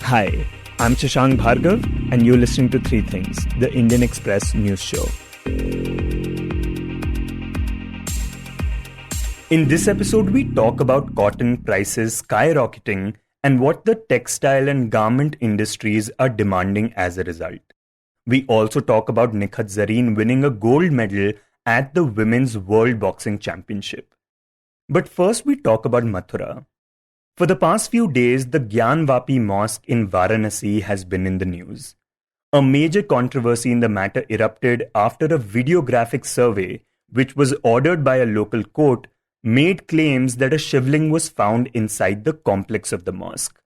Hi, I'm Shashank Bhargav, and you're listening to Three Things, the Indian Express news show. In this episode, we talk about cotton prices skyrocketing and what the textile and garment industries are demanding as a result. We also talk about Nikhat Zareen winning a gold medal at the Women's World Boxing Championship. But first, we talk about Mathura. For the past few days, the Gyanvapi Mosque in Varanasi has been in the news. A major controversy in the matter erupted after a videographic survey, which was ordered by a local court, made claims that a shivling was found inside the complex of the mosque.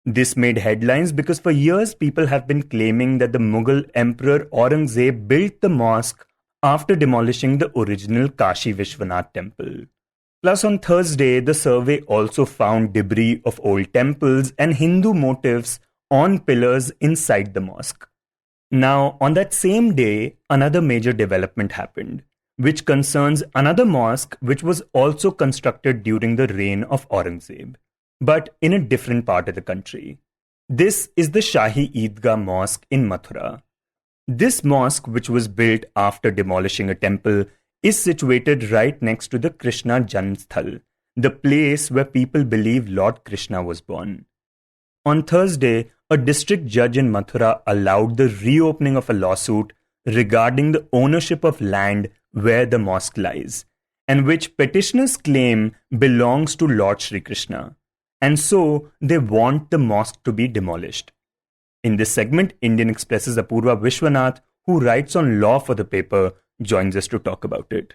This made headlines because for years people have been claiming that the Mughal Emperor Aurangzeb built the mosque after demolishing the original Kashi Vishwanath temple. Plus, on Thursday, the survey also found debris of old temples and Hindu motifs on pillars inside the mosque. Now, on that same day, another major development happened, which concerns another mosque which was also constructed during the reign of Aurangzeb, but in a different part of the country. This is the Shahi Eidgah Mosque in Mathura. This mosque, which was built after demolishing a temple, is situated right next to the Krishna Janmabhoomi, the place where people believe Lord Krishna was born. On Thursday, a district judge in Mathura allowed the reopening of a lawsuit regarding the ownership of land where the mosque lies, and which petitioners claim belongs to Lord Sri Krishna, and so they want the mosque to be demolished. In this segment, Indian Express's Apurva Vishwanath, who writes on law for the paper, joins us to talk about it.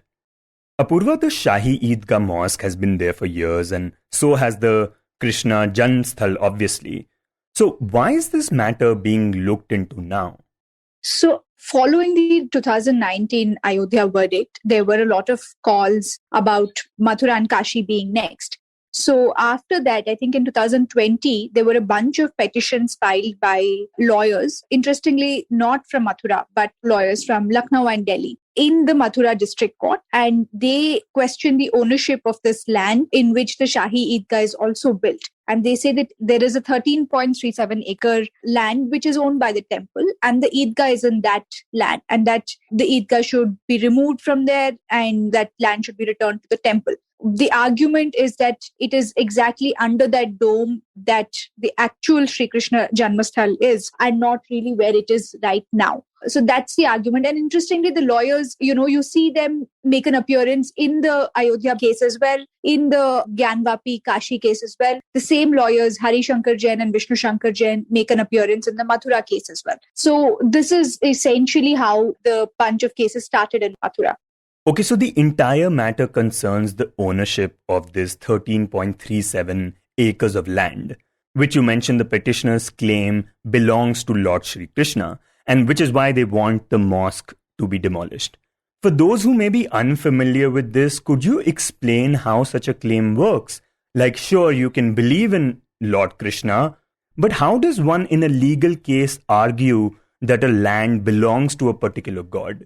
Apurva, the Shahi Eidgah Mosque has been there for years, and so has the Krishna Janmabhoomi, obviously. So why is this matter being looked into now? So following the 2019 Ayodhya verdict, there were a lot of calls about Mathura and Kashi being next. So after that, I think in 2020, there were a bunch of petitions filed by lawyers, interestingly, not from Mathura, but lawyers from Lucknow and Delhi in the Mathura district court. And they question the ownership of this land in which the Shahi Eidgah is also built. And they say that there is a 13.37 acre land which is owned by the temple, and the Eidgah is in that land, and that the Eidgah should be removed from there and that land should be returned to the temple. The argument is that it is exactly under that dome that the actual Sri Krishna Janmasthal is, and not really where it is right now. So that's the argument. And interestingly, the lawyers, you see them make an appearance in the Ayodhya case as well, in the Gyanvapi Kashi case as well. The same lawyers, Harish Jain and Vishnu Shankar Jain, make an appearance in the Mathura case as well. So this is essentially how the bunch of cases started in Mathura. Okay, so the entire matter concerns the ownership of this 13.37 acres of land, which you mentioned the petitioners claim belongs to Lord Sri Krishna, and which is why they want the mosque to be demolished. For those who may be unfamiliar with this, could you explain how such a claim works? Like, sure, you can believe in Lord Krishna, but how does one in a legal case argue that a land belongs to a particular god?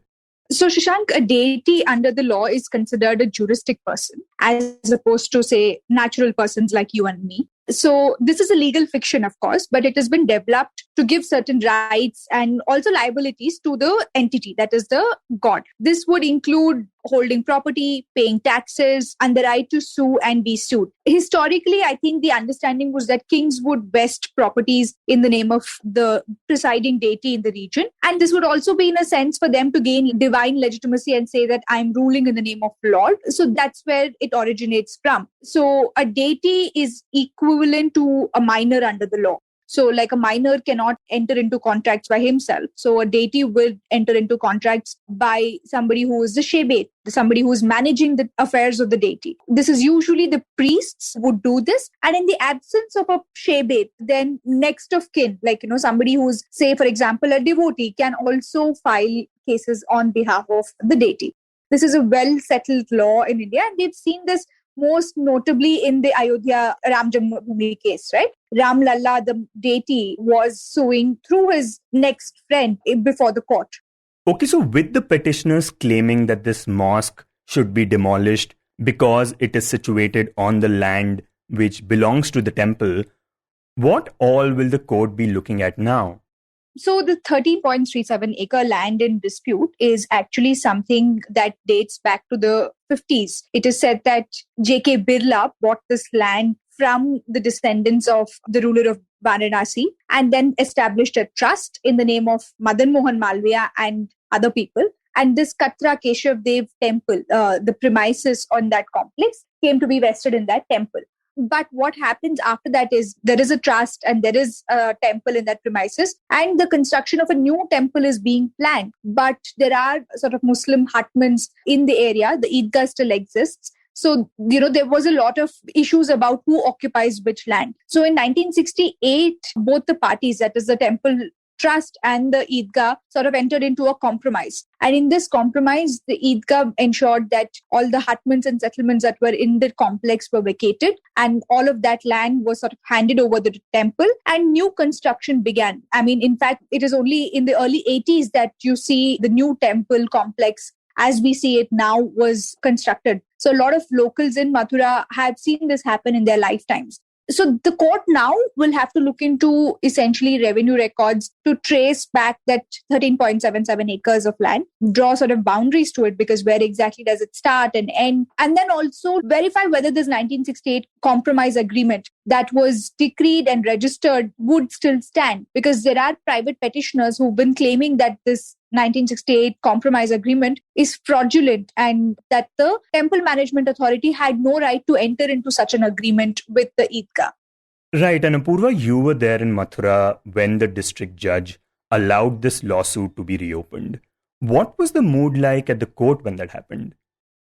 So, Shashank, a deity under the law is considered a juristic person, as opposed to, say, natural persons like you and me. So this is a legal fiction, of course, but it has been developed to give certain rights and also liabilities to the entity, that is the god. This would include holding property, paying taxes, and the right to sue and be sued. Historically, I think the understanding was that kings would vest properties in the name of the presiding deity in the region. And this would also be, in a sense, for them to gain divine legitimacy and say that I'm ruling in the name of Lord. So that's where it originates from. So a deity is equivalent to a minor under the law. So like a minor cannot enter into contracts by himself. So a deity will enter into contracts by somebody who is the shebet, somebody who is managing the affairs of the deity. This is usually the priests would do this. And in the absence of a shebet, then next of kin, like, somebody who's, say, for example, a devotee can also file cases on behalf of the deity. This is a well-settled law in India. And we've seen this most notably in the Ayodhya Ram Janmabhoomi case, right? Ram Lalla, the deity, was suing through his next friend before the court. Okay, so with the petitioners claiming that this mosque should be demolished because it is situated on the land which belongs to the temple. What all will the court be looking at now? So the 13.37 acre land in dispute is actually something that dates back to the 50s. It is said that J.K. Birla bought this land from the descendants of the ruler of Varanasi and then established a trust in the name of Madan Mohan Malviya and other people. And this Katra Keshav Dev temple, the premises on that complex, came to be vested in that temple. But what happens after that is there is a trust and there is a temple in that premises, and the construction of a new temple is being planned. But there are sort of Muslim hutmans in the area. The Eidgah still exists. So, there was a lot of issues about who occupies which land. So in 1968, both the parties, that is the temple trust and the Eidgah, sort of entered into a compromise. And in this compromise, the Eidgah ensured that all the hutments and settlements that were in the complex were vacated, and all of that land was sort of handed over to the temple, and new construction began. I mean, in fact, it is only in the early 80s that you see the new temple complex as we see it now was constructed. So a lot of locals in Mathura have seen this happen in their lifetimes. So the court now will have to look into essentially revenue records to trace back that 13.77 acres of land, draw sort of boundaries to it, because where exactly does it start and end? And then also verify whether this 1968 compromise agreement that was decreed and registered would still stand, because there are private petitioners who've been claiming that this 1968 compromise agreement is fraudulent and that the temple management authority had no right to enter into such an agreement with the Eidgah. Right, and Apurva, you were there in Mathura when the district judge allowed this lawsuit to be reopened. What was the mood like at the court when that happened?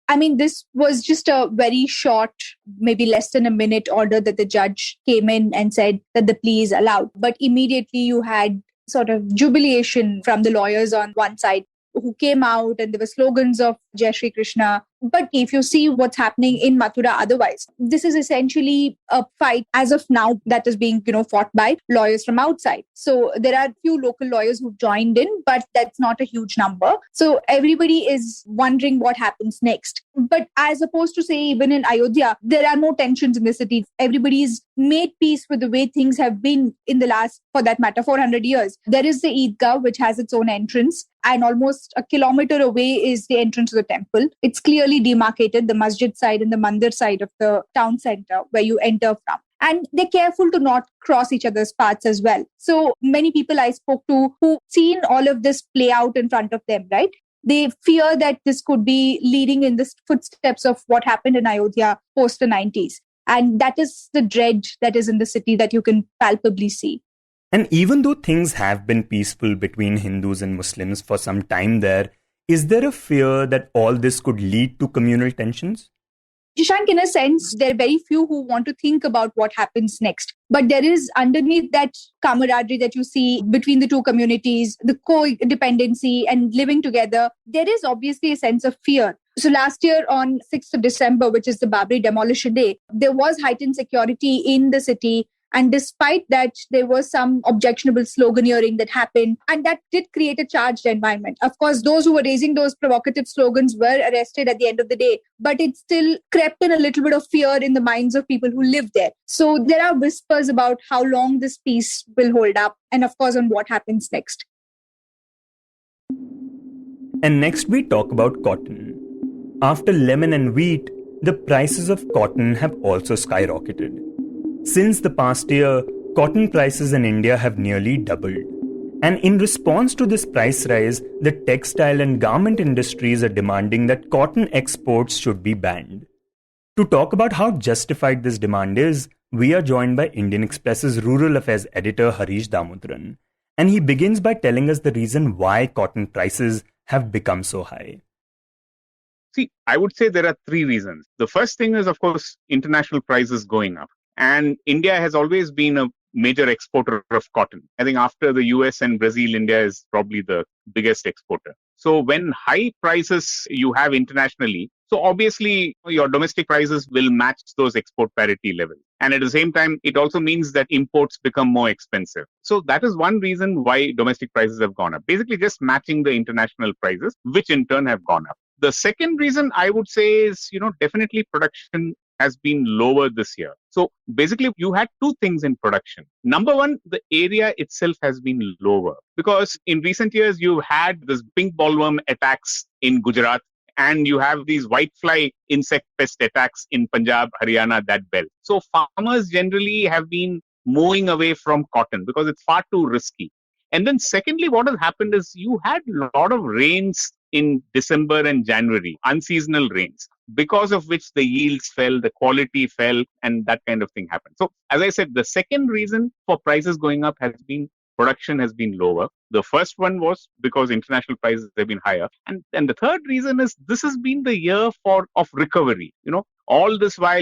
I mean, this was just a very short, maybe less than a minute order that the judge came in and said that the plea is allowed. But immediately you had sort of jubilation from the lawyers on one side who came out, and there were slogans of Jai Shri Krishna. But if you see what's happening in Mathura otherwise, this is essentially a fight as of now that is being, fought by lawyers from outside. So there are few local lawyers who've joined in, but that's not a huge number. So everybody is wondering what happens next. But as opposed to, say, even in Ayodhya, there are no tensions in the city. Everybody's made peace with the way things have been in the last, for that matter, 400 years. There is the Eidgah, which has its own entrance, and almost a kilometer away is the entrance to the temple. It's clearly demarcated, the masjid side and the mandir side of the town center where you enter from. And they're careful to not cross each other's paths as well. So many people I spoke to who've seen all of this play out in front of them, right? They fear that this could be leading in the footsteps of what happened in Ayodhya post the 90s. And that is the dread that is in the city that you can palpably see. And even though things have been peaceful between Hindus and Muslims for some time there, is there a fear that all this could lead to communal tensions? Jishank, in a sense, there are very few who want to think about what happens next. But there is underneath that camaraderie that you see between the two communities, the co-dependency and living together, there is obviously a sense of fear. So last year on 6th of December, which is the Babri Demolition Day, there was heightened security in the city. And despite that, there was some objectionable sloganeering that happened, and that did create a charged environment. Of course, those who were raising those provocative slogans were arrested at the end of the day, but it still crept in a little bit of fear in the minds of people who live there. So there are whispers about how long this peace will hold up, and of course, on what happens next. And next we talk about cotton. After lemon and wheat, the prices of cotton have also skyrocketed. Since the past year, cotton prices in India have nearly doubled. And in response to this price rise, the textile and garment industries are demanding that cotton exports should be banned. To talk about how justified this demand is, we are joined by Indian Express's Rural Affairs editor Harish Damodaran. And he begins by telling us the reason why cotton prices have become so high. See, I would say there are three reasons. The first thing is, of course, international prices going up. And India has always been a major exporter of cotton. I think after the US and Brazil, India is probably the biggest exporter. So when high prices you have internationally, so obviously your domestic prices will match those export parity levels. And at the same time, it also means that imports become more expensive. So that is one reason why domestic prices have gone up. Basically just matching the international prices, which in turn have gone up. The second reason I would say is, definitely production has been lower this year. So basically, you had two things in production. Number one, the area itself has been lower because in recent years, you've had this pink bollworm attacks in Gujarat, and you have these whitefly insect pest attacks in Punjab, Haryana, that belt. So farmers generally have been moving away from cotton because it's far too risky. And then secondly, what has happened is you had a lot of rains in December and January, unseasonal rains, because of which the yields fell, the quality fell, and that kind of thing happened. So as I said, the second reason for prices going up has been production has been lower. The first one was because international prices have been higher. And the third reason is this has been the year of recovery. All this while,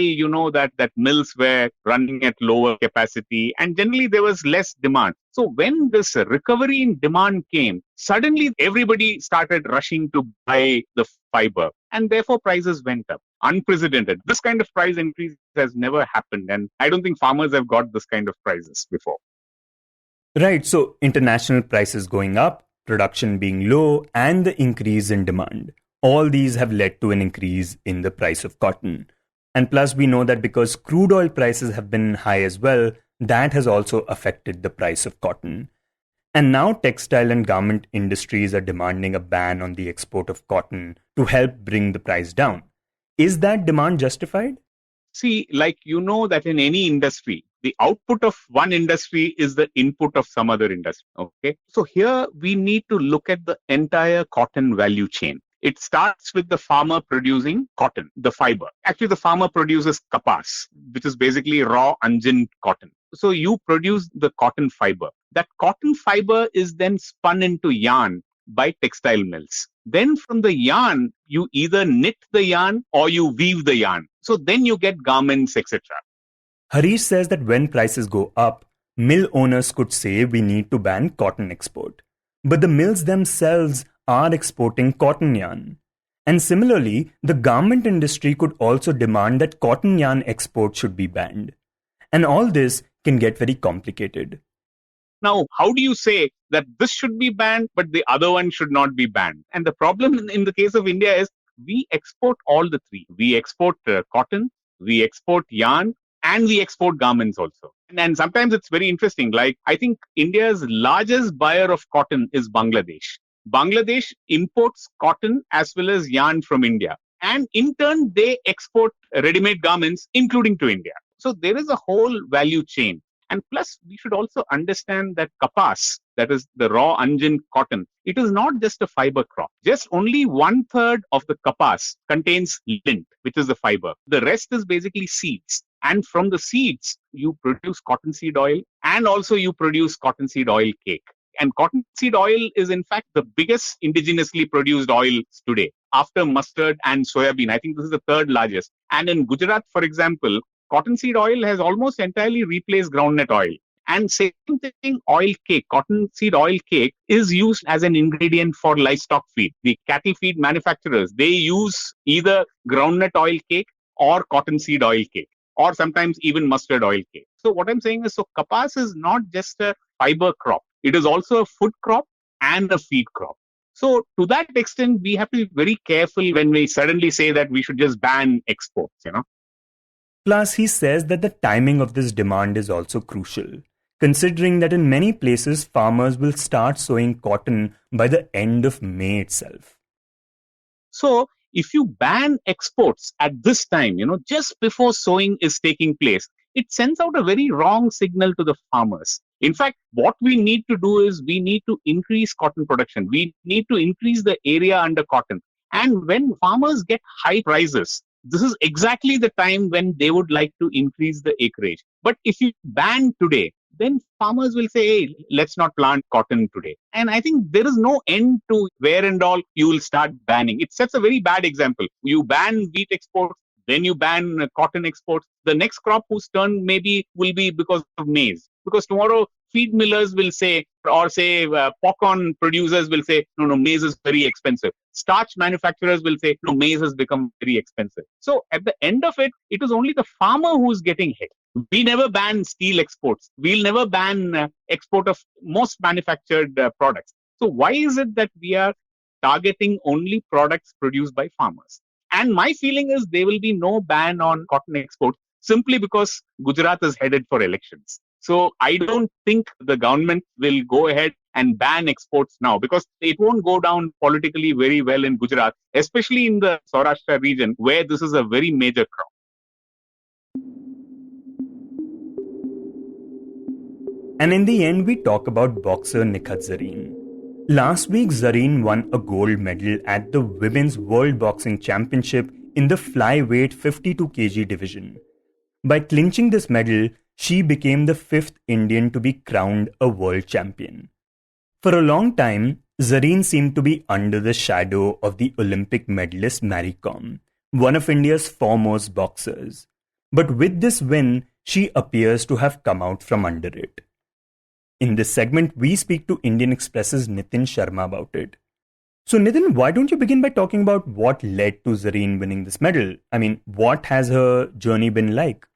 that mills were running at lower capacity and generally there was less demand. So when this recovery in demand came, suddenly everybody started rushing to buy the fiber and therefore prices went up. Unprecedented. This kind of price increase has never happened. And I don't think farmers have got this kind of prices before. Right, so international prices going up, production being low, and the increase in demand. All these have led to an increase in the price of cotton. And plus, we know that because crude oil prices have been high as well, that has also affected the price of cotton. And now textile and garment industries are demanding a ban on the export of cotton to help bring the price down. Is that demand justified? See, that in any industry, the output of one industry is the input of some other industry. Okay. So here we need to look at the entire cotton value chain. It starts with the farmer producing cotton, the fiber. Actually, the farmer produces kapas, which is basically raw unginned cotton. So you produce the cotton fiber. That cotton fiber is then spun into yarn by textile mills. Then from the yarn, you either knit the yarn or you weave the yarn. So then you get garments, etc. Harish says that when prices go up, mill owners could say we need to ban cotton export. But the mills themselves are exporting cotton yarn. And similarly, the garment industry could also demand that cotton yarn export should be banned. And all this can get very complicated. Now, how do you say that this should be banned, but the other one should not be banned? And the problem in the case of India is we export all the three. We export cotton, we export yarn, and we export garments also. And sometimes it's very interesting. I think India's largest buyer of cotton is Bangladesh. Bangladesh imports cotton as well as yarn from India. And in turn, they export ready-made garments, including to India. So there is a whole value chain. And plus, we should also understand that kapas, that is the raw unginned cotton, it is not just a fiber crop. Just only 1/3 of the kapas contains lint, which is the fiber. The rest is basically seeds. And from the seeds, you produce cottonseed oil and also you produce cottonseed oil cake. And cottonseed oil is in fact the biggest indigenously produced oil today after mustard and soybean. I think this is the third largest. And in Gujarat, for example, cottonseed oil has almost entirely replaced groundnut oil. And same thing, oil cake, cottonseed oil cake is used as an ingredient for livestock feed. The cattle feed manufacturers, they use either groundnut oil cake or cottonseed oil cake, or sometimes even mustard oil cake. So what I'm saying is, so kapas is not just a fiber crop. It is also a food crop and a feed crop. So to that extent, we have to be very careful when we suddenly say that we should just ban exports, Plus, he says that the timing of this demand is also crucial, considering that in many places, farmers will start sowing cotton by the end of May itself. So if you ban exports at this time, just before sowing is taking place, it sends out a very wrong signal to the farmers. In fact, what we need to do is we need to increase cotton production. We need to increase the area under cotton. And when farmers get high prices, this is exactly the time when they would like to increase the acreage. But if you ban today, then farmers will say, hey, let's not plant cotton today. And I think there is no end to where and all you will start banning. It sets a very bad example. You ban wheat exports, then you ban cotton exports. The next crop whose turn maybe will be because of maize. Because tomorrow feed millers will say, or say popcorn producers will say, no, maize is very expensive. Starch manufacturers will say, no, maize has become very expensive. So at the end of it, it is only the farmer who's getting hit. We never ban steel exports. We'll never ban export of most manufactured products. So why is it that we are targeting only products produced by farmers? And my feeling is there will be no ban on cotton exports simply because Gujarat is headed for elections. So I don't think the government will go ahead and ban exports now because it won't go down politically very well in Gujarat, especially in the Saurashtra region where this is a very major crop. And in the end, we talk about boxer Nikhat Zareen. Last week, Zareen won a gold medal at the Women's World Boxing Championship in the flyweight 52 kg division. By clinching this medal, she became the fifth Indian to be crowned a world champion. For a long time, Zareen seemed to be under the shadow of the Olympic medalist Mary Kom, one of India's foremost boxers. But with this win, she appears to have come out from under it. In this segment, we speak to Indian Express's Nitin Sharma about it. So Nitin, why don't you begin by talking about what led to Zareen winning this medal? I mean, what has her journey been like?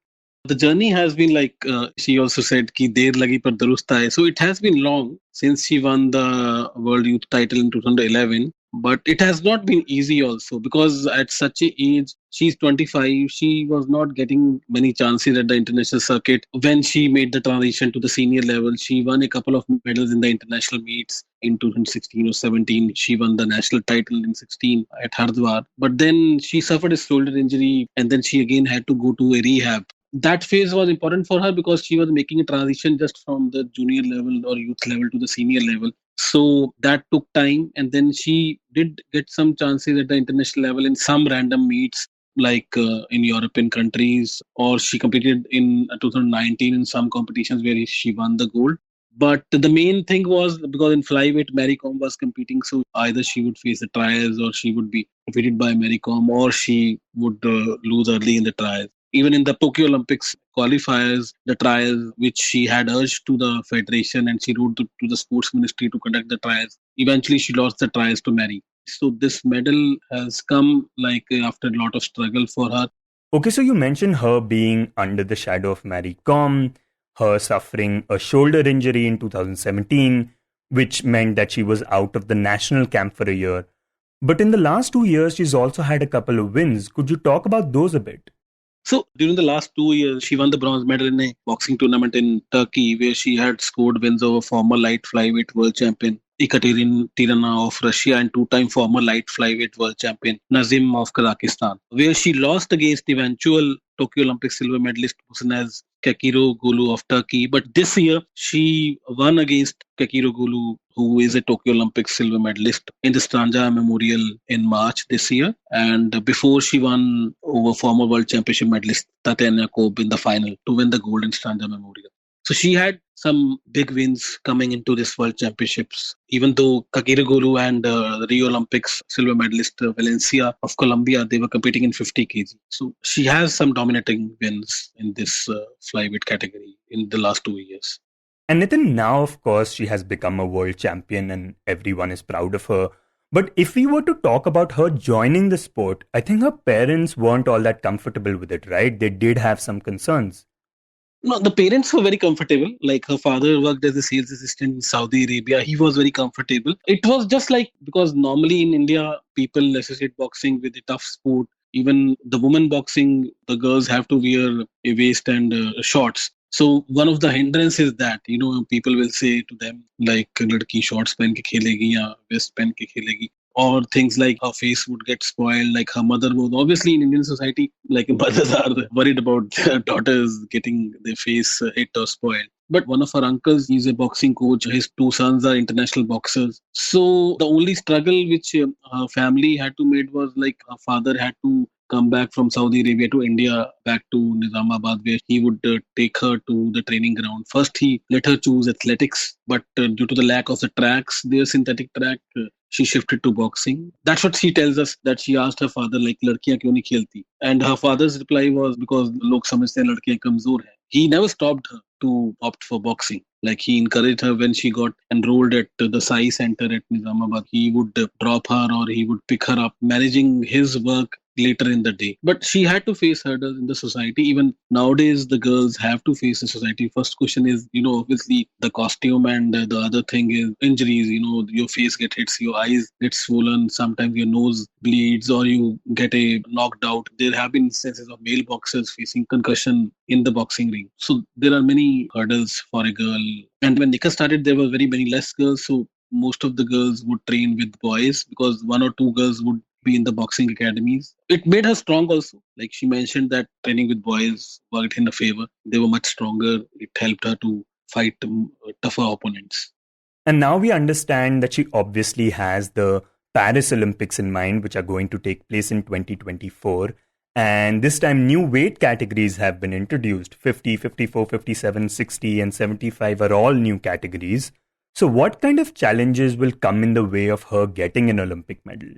The journey has been like, she also said, ki der lagi par durust aaye. So it has been long since she won the World Youth title in 2011. But it has not been easy also because at such a age, she's 25, she was not getting many chances at the international circuit. When she made the transition to the senior level, she won a couple of medals in the international meets in 2016 or 17. She won the national title in 16 at Hardwar. But then she suffered a shoulder injury and then she again had to go to a rehab. That phase was important for her because she was making a transition just from the junior level or youth level to the senior level. So that took time, and then she did get some chances at the international level in some random meets like in European countries, or she competed in 2019 in some competitions where she won the gold. But the main thing was because in flyweight Mary Kom was competing, so either she would face the trials or she would be defeated by Mary Kom, or she would lose early in the trials. Even in the Tokyo Olympics qualifiers, the trials which she had urged to the federation and she wrote to the sports ministry to conduct the trials, eventually she lost the trials to Mary. So this medal has come like after a lot of struggle for her. Okay, so you mentioned her being under the shadow of Mary Kom, her suffering a shoulder injury in 2017, which meant that she was out of the national camp for a year. But in the last 2 years, she's also had a couple of wins. Could you talk about those a bit? So during the last 2 years, she won the bronze medal in a boxing tournament in Turkey, where she had scored wins over former light flyweight world champion Ekaterina Tirana of Russia and two-time former light flyweight world champion Nazim of Kazakhstan, where she lost against eventual Tokyo Olympic silver medalist Husnaz Kekiroglu of Turkey. But this year, she won against Kekiroglu, who is a Tokyo Olympic silver medalist, in the Stranja Memorial in March this year. And before she won over former world championship medalist Tatiana Kob in the final to win the gold in Stranja Memorial. So she had some big wins coming into this World Championships, even though Kakirogolu and the Rio Olympics silver medalist Valencia of Colombia, they were competing in 50 kg. So she has some dominating wins in this flyweight category in the last 2 years. And Nitin, now of course she has become a world champion and everyone is proud of her. But if we were to talk about her joining the sport, I think her parents weren't all that comfortable with it, right? They did have some concerns. No, the parents were very comfortable. Like her father worked as a sales assistant in Saudi Arabia. He was very comfortable. It was just like, because normally in India, people associate boxing with a tough sport. Even the women boxing, the girls have to wear a waist and shorts. So one of the hindrances is that, people will say to them like, ladki shorts pen ke khelegi ya vest pen ke khelegi. Or things like her face would get spoiled, like her mother would. Obviously, in Indian society, like mothers are worried about their daughters getting their face hit or spoiled. But one of her uncles, he's a boxing coach. His two sons are international boxers. So the only struggle which her family had to make was like her father had to come back from Saudi Arabia to India, back to Nizamabad, where he would take her to the training ground. First, he let her choose athletics, but due to the lack of the tracks, their synthetic track, she shifted to boxing. That's what she tells us, that she asked her father, like, ladkiyan kyun nahi khelti? And her father's reply was, because log samajhte hain ladkiyan kamzor hai. He never stopped her to opt for boxing. Like, he encouraged her when she got enrolled at the Sai Center at Nizamabad. He would drop her or he would pick her up, managing his work, later in the day. But she had to face hurdles in the society. Even nowadays, the girls have to face the society. First question is, obviously the costume, and the other thing is injuries. Your face gets hits, your eyes get swollen, sometimes your nose bleeds, or you get a knocked out. There have been instances of male boxers facing concussion in the boxing ring. So there are many hurdles for a girl. And when Nikhat started, there were very many less girls. So most of the girls would train with boys because one or two girls would be in the boxing academies. It made her strong also. Like she mentioned that training with boys worked in her favor. They were much stronger. It helped her to fight tougher opponents. And now we understand that she obviously has the Paris Olympics in mind, which are going to take place in 2024. And this time, new weight categories have been introduced. 50, 54, 57, 60, and 75 are all new categories. So what kind of challenges will come in the way of her getting an Olympic medal?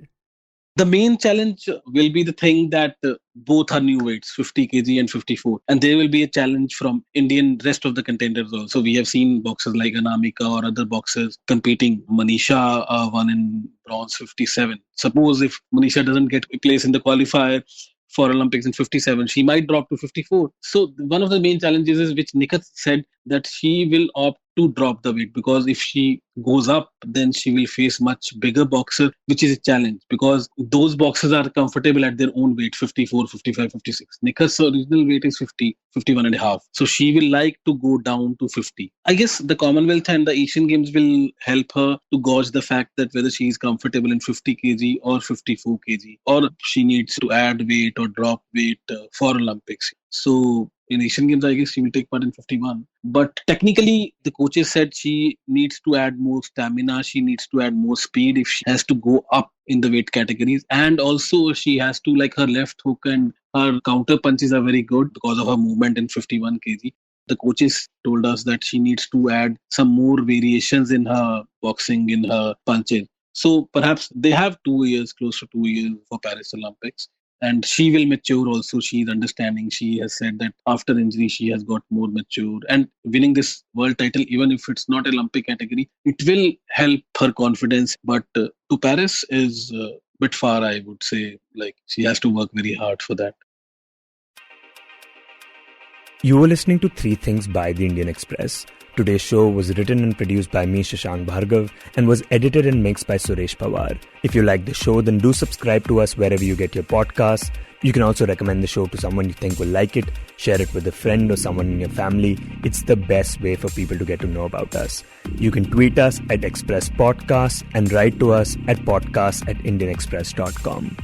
The main challenge will be the thing that both are new weights, 50 kg and 54. And there will be a challenge from Indian rest of the contenders also. We have seen boxers like Anamika or other boxers competing. Manisha won in bronze 57. Suppose if Manisha doesn't get a place in the qualifier for Olympics in 57, she might drop to 54. So one of the main challenges is, which Nikhat said, that she will opt to drop the weight, because if she goes up, then she will face much bigger boxer, which is a challenge because those boxers are comfortable at their own weight, 54, 55, 56. Nikhat's original weight is 50, 51 and a half. So she will like to go down to 50. I guess the Commonwealth and the Asian Games will help her to gauge the fact that whether she is comfortable in 50 kg or 54 kg, or she needs to add weight or drop weight for Olympics. So in Asian Games, I guess she will take part in 51. But technically, the coaches said she needs to add more stamina. She needs to add more speed if she has to go up in the weight categories. And also she has to, like, her left hook and her counter punches are very good because of her movement in 51 kg. The coaches told us that she needs to add some more variations in her boxing, in her punches. So perhaps they have 2 years, close to 2 years for Paris Olympics. And she will mature also. She's understanding. She has said that after injury, she has got more mature. And winning this world title, even if it's not Olympic category, it will help her confidence. But to Paris is a bit far, I would say. Like, she has to work very hard for that. You were listening to 3 Things by the Indian Express. Today's show was written and produced by me, Shashank Bhargav, and was edited and mixed by Suresh Pawar. If you like the show, then do subscribe to us wherever you get your podcasts. You can also recommend the show to someone you think will like it, share it with a friend or someone in your family. It's the best way for people to get to know about us. You can tweet us at Express Podcasts and write to us at podcasts@indianexpress.com.